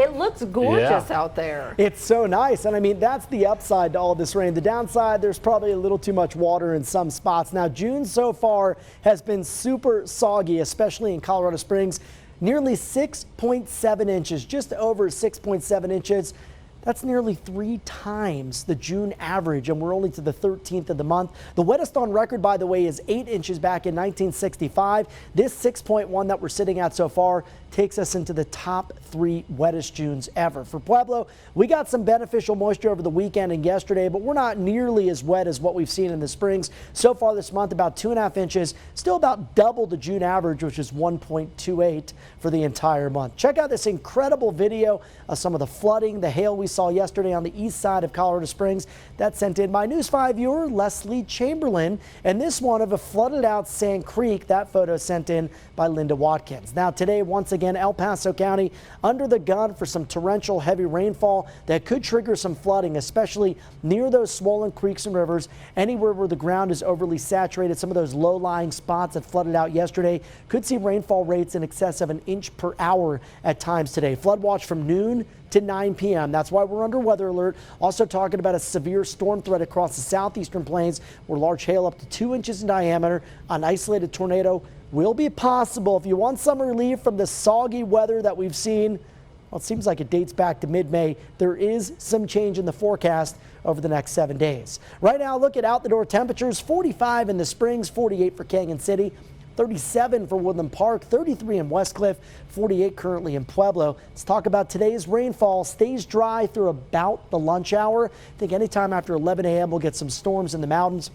It looks gorgeous out there. It's so nice. And I mean, that's the upside to all this rain. The downside, there's probably a little too much water in some spots. Now, June so far has been super soggy, especially in Colorado Springs. Nearly 6.7 inches, just over 6.7 inches. That's nearly 3 times the June average, and we're only to the 13th of the month. The wettest on record, by the way, is 8 inches back in 1965. This 6.1 that we're sitting at so far takes us into the top 3 wettest Junes ever. For Pueblo, we got some beneficial moisture over the weekend and yesterday, but we're not nearly as wet as what we've seen in the Springs. So far this month, about 2.5 inches, still about double the June average, which is 1.28 for the entire month. Check out this incredible video of some of the flooding, the hail we saw yesterday on the east side of Colorado Springs. That's sent in by News 5 viewer Leslie Chamberlain, and this one of a flooded out Sand Creek. That photo sent in by Linda Watkins. Now today, once again, El Paso County under the gun for some torrential heavy rainfall that could trigger some flooding, especially near those swollen creeks and rivers. Anywhere where the ground is overly saturated, some of those low-lying spots that flooded out yesterday could see rainfall rates in excess of 1 inch per hour at times today. Flood watch from noon to 9 p.m. That's why we're under weather alert. Also talking about a severe storm threat across the southeastern plains where large hail up to 2 inches in diameter. An isolated tornado will be possible. If you want some relief from the soggy weather that we've seen, well, it seems like it dates back to mid-May. There is some change in the forecast over the next 7 days. Right now, look at out-the-door temperatures. 45 in the Springs, 48 for Canyon City, 37 for Woodland Park, 33 in Westcliff, 48 currently in Pueblo. Let's talk about today's rainfall. Stays dry through about the lunch hour. I think anytime after 11 a.m. we'll get some storms in the mountains.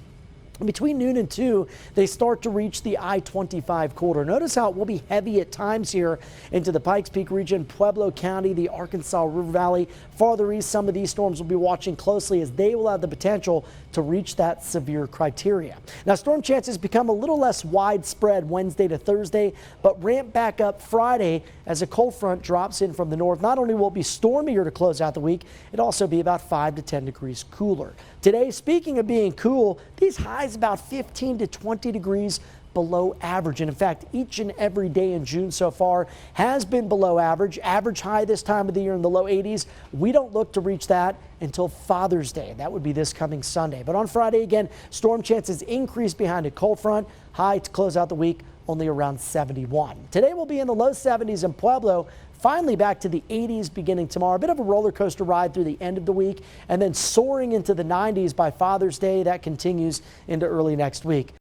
Between noon and 2, they start to reach the I-25 corridor. Notice how it will be heavy at times here into the Pikes Peak region, Pueblo County, the Arkansas River Valley. Farther east, some of these storms will be watching closely as they will have the potential to reach that severe criteria. Now, storm chances become a little less widespread Wednesday to Thursday, but ramp back up Friday as a cold front drops in from the north. Not only will it be stormier to close out the week, it'll also be about 5 to 10 degrees cooler. Today, speaking of being cool, these highs about 15 to 20 degrees below average. And in fact, each and every day in June so far has been below average. Average high this time of the year in the low 80s. We don't look to reach that until Father's Day. That would be this coming Sunday. But on Friday, again, storm chances increase behind a cold front. High to close out the week only around 71. Today we'll be in the low 70s in Pueblo. Finally back to the 80s beginning tomorrow. A bit of a roller coaster ride through the end of the week and then soaring into the 90s by Father's Day. That continues into early next week.